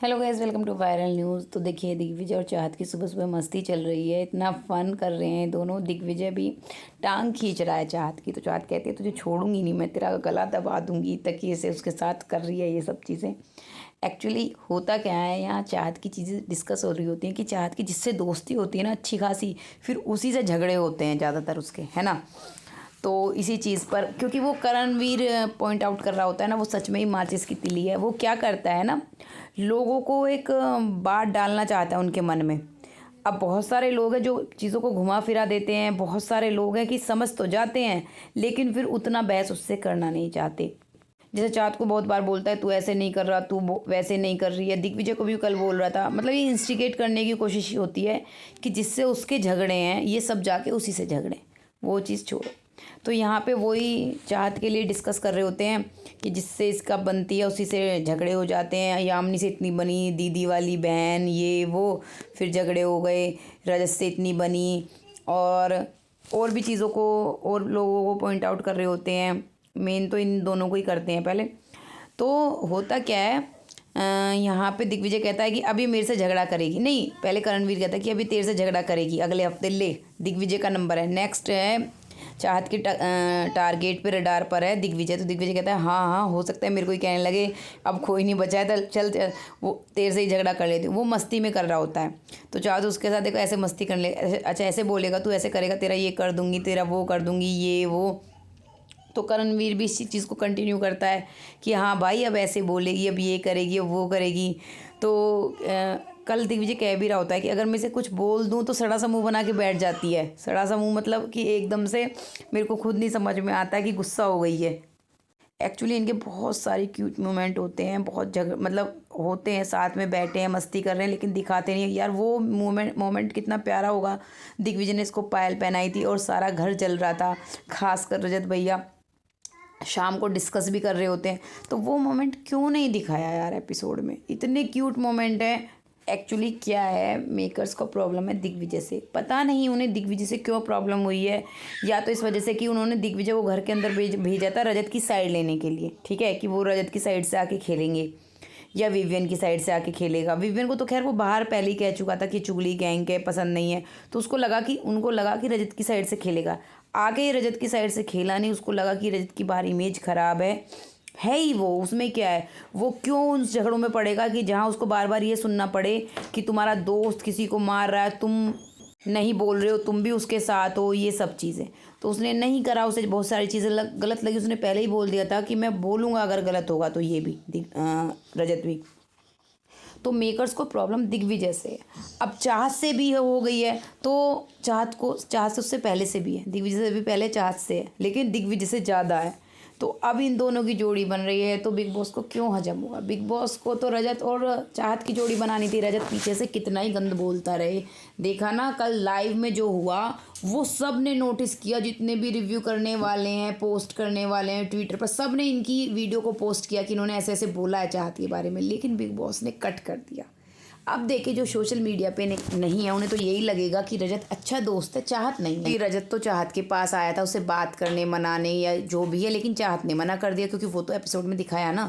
Hello guys, welcome to viral news. तो देखिए, दिग्विजय और चाहत की सुबह सुबह मस्ती चल रही है। इतना फन कर रहे हैं दोनों। दिग्विजय भी टांग खींच रहा है चाहत की, तो चाहत कहती है तुझे छोड़ूंगी नहीं, मैं तेरा गला दबा दूंगी। तकिए से उसके साथ कर रही है ये सब चीज़ें। एक्चुअली होता क्या है, यहाँ चाहत की चीज़ें डिस्कस हो रही होती हैं कि चाहत की जिससे दोस्ती होती है ना अच्छी खासी, फिर उसी से झगड़े होते हैं ज़्यादातर उसके, है ना। तो इसी चीज़ पर, क्योंकि वो करणवीर पॉइंट आउट कर रहा होता है ना, वो सच में ही माचिस की तिली है। वो क्या करता है ना, लोगों को एक बात डालना चाहता है उनके मन में। अब बहुत सारे लोग हैं जो चीज़ों को घुमा फिरा देते हैं, बहुत सारे लोग हैं कि समझ तो जाते हैं लेकिन फिर उतना बहस उससे करना नहीं चाहते। जैसे चाहत को बहुत बार बोलता है तू ऐसे नहीं कर रहा, तू वैसे नहीं कर रही है। दिग्विजय को भी कल बोल रहा था। मतलब ये इंस्टिगेट करने की कोशिश होती है कि जिससे उसके झगड़े हैं ये सब जाके उसी से झगड़े। वो चीज़ छोड़ो। तो यहाँ पे वही चाहत के लिए डिस्कस कर रहे होते हैं कि जिससे इसका बनती है उसी से झगड़े हो जाते हैं। यामिनी से इतनी बनी, दीदी वाली बहन, ये वो, फिर झगड़े हो गए। रजत से इतनी बनी, और भी चीज़ों को और लोगों को पॉइंट आउट कर रहे होते हैं। मेन तो इन दोनों को ही करते हैं पहले। तो होता क्या है, यहाँ पे दिग्विजय कहता है कि अभी मेरे से झगड़ा करेगी नहीं, पहले करणवीर कहता है कि अभी तेरे से झगड़ा करेगी अगले हफ्ते। ले, दिग्विजय का नंबर है। नेक्स्ट है चाहत के टारगेट पे, रडार पर है दिग्विजय। तो दिग्विजय कहता है हाँ हाँ हो सकता है मेरे को ही कहने लगे, अब कोई नहीं बचा है तो चल वो तेरे से ही झगड़ा कर लेती हूँ। वो मस्ती में कर रहा होता है। तो चाहत उसके साथ देखो ऐसे मस्ती कर ले, अच्छा ऐसे बोलेगा, तू ऐसे करेगा, तेरा ये कर दूंगी, तेरा वो कर दूंगी, ये वो। तो करणवीर भी इसी चीज़ को कंटिन्यू करता है कि हाँ भाई अब ऐसे बोलेगी, अब ये करेगी, अब वो करेगी। तो कल दिग्विजय कह भी रहा होता है कि अगर मैं इसे कुछ बोल दूँ तो सड़ा सा मुंह बना के बैठ जाती है। सड़ा सा मुंह मतलब कि एकदम से मेरे को खुद नहीं समझ में आता है कि गुस्सा हो गई है। एक्चुअली इनके बहुत सारे क्यूट मोमेंट होते हैं, बहुत जगह मतलब होते हैं, साथ में बैठे हैं मस्ती कर रहे हैं लेकिन दिखाते नहीं यार। वो मोमेंट कितना प्यारा होगा। दिग्विजय ने इसको पायल पहनाई थी और सारा घर जल रहा था, खासकर रजत भैया शाम को डिस्कस भी कर रहे होते हैं। तो वो मोमेंट क्यों नहीं दिखाया यार एपिसोड में? इतने क्यूट मोमेंट हैं। एक्चुअली क्या है, मेकर्स को प्रॉब्लम है दिग्विजय से। पता नहीं उन्हें दिग्विजय से क्यों प्रॉब्लम हुई है। या तो इस वजह से कि उन्होंने दिग्विजय को घर के अंदर भेजा था रजत की साइड लेने के लिए, ठीक है, कि वो रजत की साइड से आके खेलेंगे या विवियन की साइड से आके खेलेगा। विवियन को तो खैर वो बाहर पहले ही कह चुका था कि चुगली गैंग के पसंद नहीं है, तो उनको लगा कि रजत की साइड से खेलेगा। आगे ही रजत की साइड से खेला नहीं, उसको लगा कि रजत की बाहर इमेज खराब है ही वो, उसमें क्या है, वो क्यों उन झगड़ों में पड़ेगा कि जहाँ उसको बार बार ये सुनना पड़े कि तुम्हारा दोस्त किसी को मार रहा है, तुम नहीं बोल रहे हो, तुम भी उसके साथ हो, ये सब चीज़ें। तो उसने नहीं करा, उसे बहुत सारी चीज़ें गलत लगी। उसने पहले ही बोल दिया था कि मैं बोलूँगा अगर गलत होगा तो, ये भी रजत भी। तो मेकर्स को प्रॉब्लम दिग्विजय से है। अब चाहत से भी हो गई है, तो चाहत से उससे पहले से भी है, दिग्विजय से भी पहले चाहत से है, लेकिन दिग्विजय से ज़्यादा है। तो अब इन दोनों की जोड़ी बन रही है, तो बिग बॉस को क्यों हजम हुआ? बिग बॉस को तो रजत और चाहत की जोड़ी बनानी थी। रजत पीछे से कितना ही गंद बोलता रहे, देखा ना कल लाइव में जो हुआ, वो सब ने नोटिस किया। जितने भी रिव्यू करने वाले हैं, पोस्ट करने वाले हैं ट्विटर पर, सब ने इनकी वीडियो को पोस्ट किया कि इन्होंने ऐसे ऐसे बोला है चाहत के बारे में, लेकिन बिग बॉस ने कट कर दिया। अब देखे जो सोशल मीडिया पे नहीं है, उन्हें तो यही लगेगा कि रजत अच्छा दोस्त है, चाहत नहीं है। रजत तो चाहत के पास आया था उसे बात करने, मनाने या जो भी है, लेकिन चाहत ने मना कर दिया, क्योंकि वो तो एपिसोड में दिखाया ना।